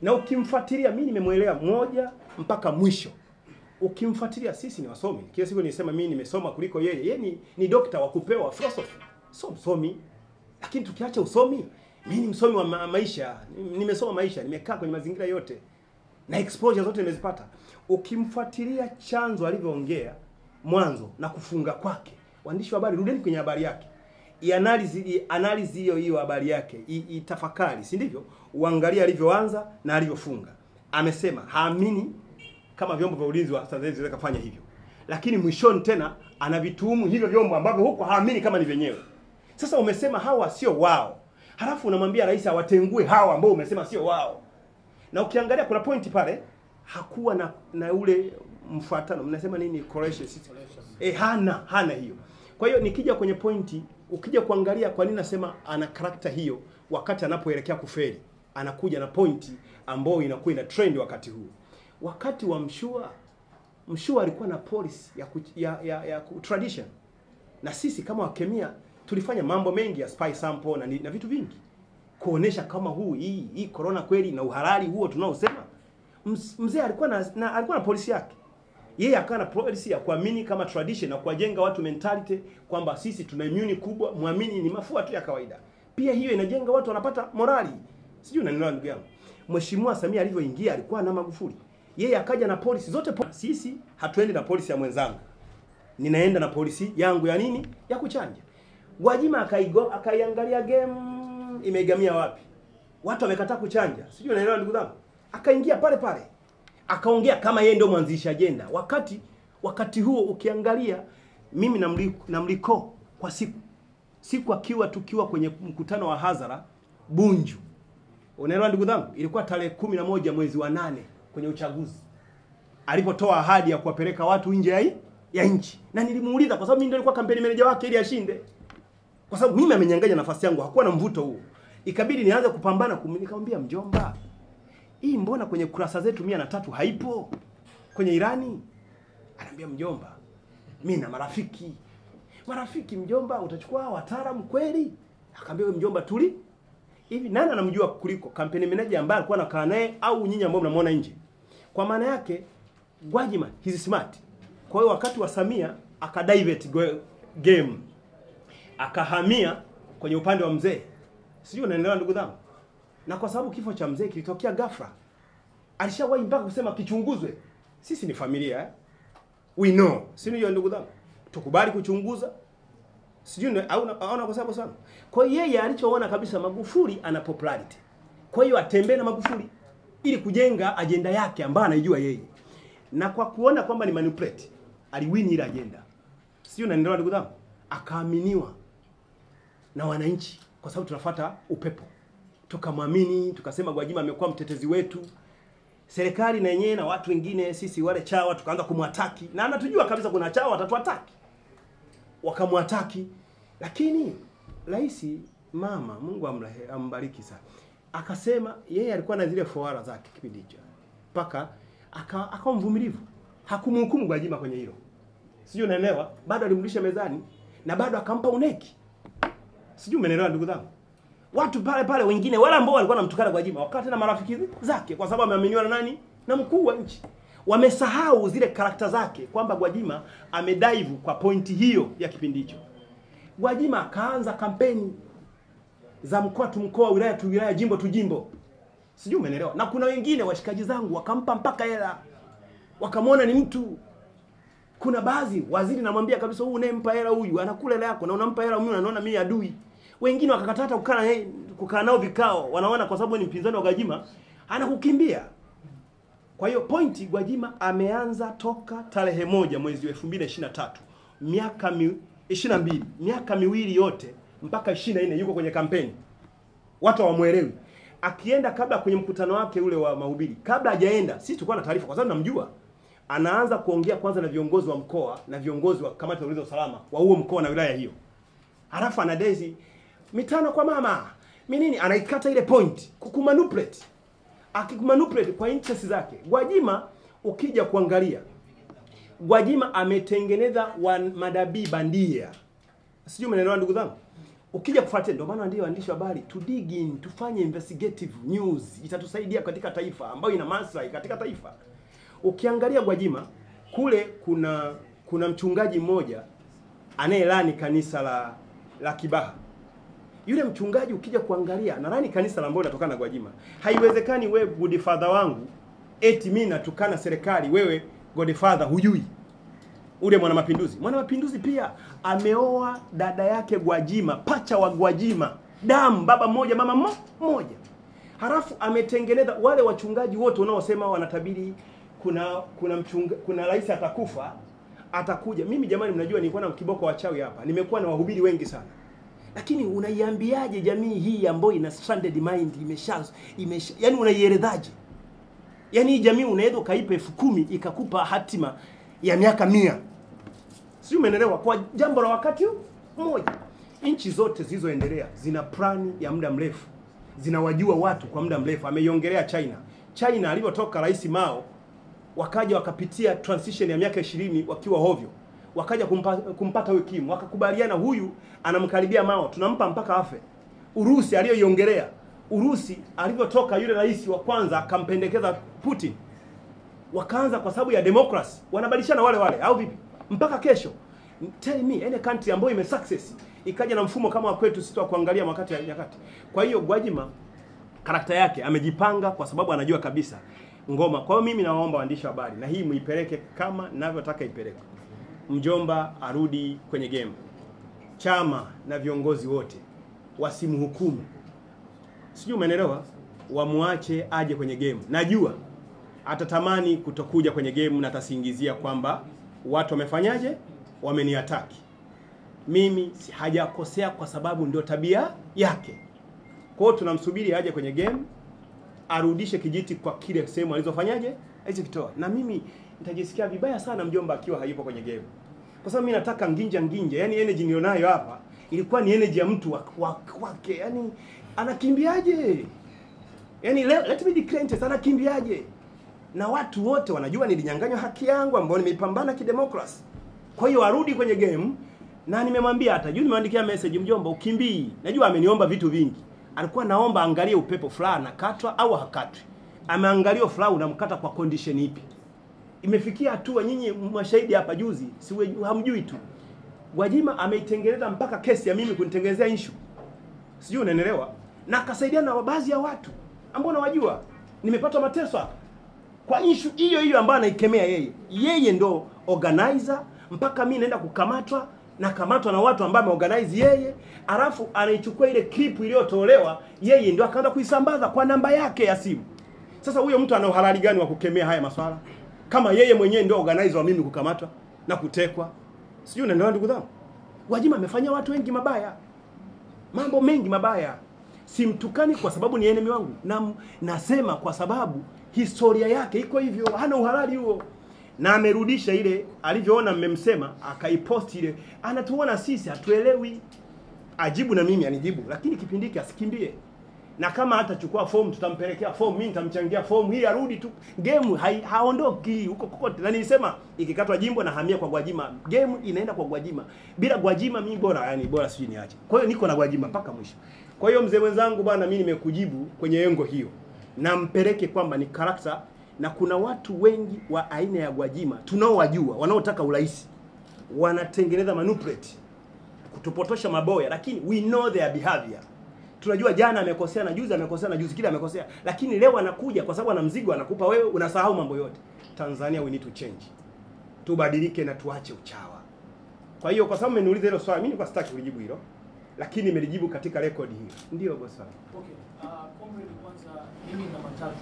Na ukimfuatilia, mimi nimemuelewa moja mpaka mwisho. Ukimfuatilia, sisi ni wasomi. Kila siku nisema mimi nimesoma kuliko yeye. Yeye ni dokta wa kupewa philosophy. So msomi. Lakini tukiacha usomi, mimi ni msomi wa maisha. Nimesoma maisha, nimekaa kwenye mazingira yote. Na exposure zote nimezipata. Ukimfuatilia chanzo alivyoongea mwanzo na kufunga kwake, waandishi wa habari, rudeni kwenye habari yake. Analyze hiyo habari yake, itafakari, si ndivyo? Uangalie alivyoanza na alivyofunga. Amesema haamini kama vyombo vya ulinzi wa Tanzania vinaweza kufanya hivyo. Lakini mwishoni tena anavituhumu hivyo vyombo ambavyo huko haamini kama ni vyenyewe. Sasa umesema hawa sio wao. Halafu unamwambia rais awatengue hawa ambao umesema sio wao. Na ukiangalia kuna pointi pale hakuwa na ule mfuatano, mnasema nini, correlation system. Hana hiyo. Kwa hiyo nikija kwenye pointi, ukija kuangalia kwa nini nasema ana karakta hiyo wakati anapoelekea kufeli, anakuja na pointi ambayo inakuwa ina trend wakati huu. Wakati wa Mshua alikuwa na policy ya tradition. Na sisi kama wakemia tulifanya mambo mengi ya spy sample na vitu vingi kuonesha kama hii corona kweli na uhalali huo tunaosema. Mzee alikuwa na policy yake. Yeye akawa na policy ya kuamini kama tradition na kuwajenga watu mentality kwamba sisi tuna immune kubwa, muamini ni mafua tu ya kawaida. Pia hiyo inajenga watu wanapata morali. Sijui unanielewa ndugu yangu. Mheshimiwa Samia alivyoingia alikuwa na Magufuli. Yeye akaja na policy zote. Sisi hatuendi na policy ya mwenzangu. Ninaenda na policy yangu ya nini? Ya kuchanja. Gwajima akaiangalia game imegamia wapi? Watu wamekataa kuchanja. Sijui unaelewa ndugu zangu. Akaingia pale pale. Akaongea kama yeye ndio mwanzisha agenda. Wakati huo ukiangalia mimi namliko kwa siku tukiwa kwenye mkutano wa hadhara Bunju. Unaelewa ndugu zangu? Ilikuwa tarehe 11 mwezi wa 8 kwenye uchaguzi. Alipotoa ahadi ya kuwapeleka watu nje ya nchi. Na nilimuuliza kwa sababu mimi ndio nilikuwa kampeni manager wake ili ashinde. Kwa sababu mimi amenyang'anya nafasi yangu, hakuwa na mvuto huo. Ikabidi nianze kupambana nikamwambia mjomba, hii mbona kwenye kurasa zetu 103 haipo? Kwenye Irani? Anambia mjomba, mimi na marafiki mjomba, utachukua wataalamu kweli? Akamwambia wewe mjomba tuli. Hivi nani anamjua kuliko kampeni manager ambaye alikuwa anakaa naye au nyinyi ambao mnamuona nje? Kwa maana yake Gwajima he's smart. Kwa hiyo wakati wa Samia akadivert game. Akahamia kwenye upande wa mzee. Sijui unaelewa ndugu zangu. Na kwa sababu kifo cha mzee kilitokea ghafla, alishawahi mpaka kusema kichunguzwe. Sisi ni familia we know. Sio ndugu zangu. Tukubali kuchunguza. Sijui au kwa sababu sana. Kwa hiyo yeye alichoona kabisa Magufuli ana popularity. Kwa hiyo atembee na Magufuli ili kujenga agenda yake ambayo anaijua yeye. Na kwa kuona kwamba ni manipulate, aliwini ile agenda. Sijui unaelewa ndugu zangu. Akaaminiwa na wananchi kwa sababu tunafuata upepo. Tukamwamini, tukasema Gwajima amekuwa mtetezi wetu. Serikali na yenyewe na watu wengine sisi wale chawa tukaanza kumwataki. Na anatujua kabisa kuna chawa watatuataki. Wakamwataki. Lakini rais mama, Mungu ambariki sana, akasema yeye alikuwa na zile fawara zake kipindi hicho. Paka akawa mvumilivu. Hakumhukumu Gwajima kwenye hilo. Sijui unaelewa? Bado alimrudisha mezani na bado akampa uneki. Sijui umeelewa ndugu zangu. Watu pale wengine wala ambao walikuwa wanamtukana Gwajima wakati na marafiki zake kwa sababu ameaminiwa na nani? Na mkuu wa nchi. Wamesahau zile karakta zake kwamba Gwajima amedive kwa pointi hiyo ya kipindi hicho. Gwajima akaanza kampeni za mkoa tu mkoa, wilaya tu wilaya, jimbo tu jimbo. Sijui umeelewa? Na kuna wengine washikaji zangu wakampa mpaka hela. Wakamwona ni mtu. Kuna baadhi waziri namwambia kabisa huyu unempa hela huyu anakula hela yako na unampa hela mimi unaona mimi adui. Wengine wakakataa hata kukaa nao vikao, wanaona kwa sababu ni mpinzani wa Gwajima anakukimbia. Kwa hiyo pointi, Gwajima ameanza toka tarehe 1 mwezi wa 2023, miaka 22, miaka miwili yote mpaka 24 yuko kwenye kampeni. Watu hawamuelewi. Akienda kabla kwenye mkutano wake ule wa mahubiri, kabla hajaenda, sisi tulikuwa na taarifa kwa sababu namjua. Anaanza kuongea kwanza na viongozi wa mkoa na viongozi wa kamati ya ulinzi wa usalama wa huo mkoa na wilaya hiyo. Halafu anadezi mitano kwa mama. Nini anaikata ile point kukumanipulate. Akikumanipulate kwa interest zake. Gwajima ukija kuangalia, Gwajima ametengeneza madabii bandia. Sijui umeelewa ndugu zangu. ukija kufuatia, ndio maana ndio waandishi wa habari to dig in, tufanye investigative news, itatusaidia katika taifa ambayo ina maslahi katika taifa. Ukiangalia Gwajima kule, kuna mchungaji mmoja anayelani kanisa la Kibaha. Yule mchungaji ukija kuangalia analani kanisa la ambalo linatokana na Gwajima. Haiwezekani wewe godfather wangu eti mimi natukana serikali, wewe godfather hujui. Ule mwanamapinduzi pia ameoa dada yake Gwajima, pacha wa Gwajima, damu baba mmoja mama mmoja. Halafu ametengeneza wale wachungaji wote unaosema wanatabiri kuna rais atakufa, atakuja. Mimi jamani, mnajua nilikuwa na kiboko wachawi hapa. Nimekuwa na wahubiri wengi sana. Lakini unaiambiaje jamii hii ambayo ina stranded mind, yani unaieredaje? Yani hii jamii unaweza kaipa 10,000 ikakupa hatima ya miaka 100. Sio, umeelewa? Kwa jambo la wakati mmoja. Nchi zote zilizoendelea zina plani ya muda mrefu. Zinawajua watu kwa muda mrefu. Ameiongelea China alipotoka Rais Mao, wakaja wakapitia transition ya miaka 20 wakiwa hovyo. Wakaja kumpata huyu Kim, wakakubaliana huyu anamkaribia Mao, tunampa mpaka afe. Urusi aliyoiongelea, Urusi alipotoka yule rais wa kwanza akampendekeza Putin, wakaanza kwa sababu ya democracy wanabadilishana wale au vipi? Mpaka kesho tell me any country ambayo ime success ikaja na mfumo kama wa kwetu sisi wa kuangalia wakati ya nyakati. Kwa hiyo Gwajima karakta yake amejipanga kwa sababu anajua kabisa ngoma. Kwa hiyo mimi nawaomba waandishi wa habari, na hii muipeleke kama ninavyotaka ipeleke. Mjomba arudi kwenye game. Chama na viongozi wote wasimhukumu. Sijui umeelewa? Wamuache aje kwenye game. Najua atatamani kutokuja kwenye game na atasingizia kwamba watu wamefanyaje? Wameniataki. Mimi hajakosea kwa sababu ndio tabia yake. Kwa hiyo tunamsubiri aje kwenye game, arudishe kijiti kwa kile sehemu alizofanyaje? Kitoa. Na mimi nitajisikia vibaya sana mjomba akiwa hayupo kwenye game. Kwa sababu mimi nataka nginja, yani energy nilionayo hapa ilikuwa ni energy ya mtu wake. Yani anakimbiaje? Yani let me declare, anakimbiaje? Na watu wote wanajua nilinyang'anywa haki yangu ambayo nimeipambana kidemokrasi. Kwa hiyo arudi kwenye game, na nimemwambia hata juu nimeandikia message, mjomba ukimbii. Najua ameniomba vitu vingi. Alikuwa naomba angalie upepo fulani nakatwa au hakatwi. Ameangalia fulani unamkata kwa condition ipi? Imefikia hatua nyinyi mashahidi hapa juzi, hamjui tu. Gwajima ameitengeneza mpaka kesi ya mimi kunitengenezea issue. Sijui unaelewa? Na akasaidiana na baadhi ya watu ambao nawajua. Nimepata mateso hapa kwa issue hiyo ambayo anaikemea yeye. Yeye ndo organizer, mpaka mimi naenda kukamatwa na watu ambao ameorganize yeye, alafu anaichukua ile clip iliyotolewa, yeye ndio akaanza kuisambaza kwa namba yake ya simu. Sasa huyo mtu ana uhalali gani wa kukemea haya maswala kama yeye mwenyewe ndio organizer wa mimi kukamatwa na kutekwa? Sijui unaelewa ndugu zangu? Gwajima amefanya watu wengi mabaya. Mambo mengi mabaya. Simtukani kwa sababu ni enemy wangu. Nasema kwa sababu historia yake iko hivyo, hana uhalali huo. Na amerudisha ile alivyoona mmemsema, akaipost ile. Anatuona sisi hatuelewi. Ajibu na mimi anijibu, lakini kipindi hiki asikimbie. Na kama hatachukua form tutampelekea form, mimi nitamchangia form hii arudi tu. Game haondoki huko kokote. Na nilisema ikikatwa jimbo na hamia kwa Gwajima, game inaenda kwa Gwajima. Bila Gwajima mimi bora sijui niache. Kwa hiyo niko na Gwajima mpaka mwisho. Kwa hiyo mzee wenzangu bwana, mimi nimekujibu kwenye engo hiyo. Na mpeleke kwamba ni character, na kuna watu wengi wa aina ya Gwajima tunaowajua wanaotaka uraisi, wanatengeneza manipulate kutupotosha maboya, lakini we know their behavior. Tunajua jana amekosea na juzi kile amekosea, lakini leo anakuja kwa sababu ana mzigo anakupa wewe, unasahau mambo yote. Tanzania we need to change. Tubadilike na tuache uchawa. Kwa hiyo kwa sababu mmeniuliza hilo swali, mimi nilikuwa sitaki kujibu hilo, lakini nimelijibu katika record hii. Ndio boss. Okay. Comrade, kwanza mimi na matatu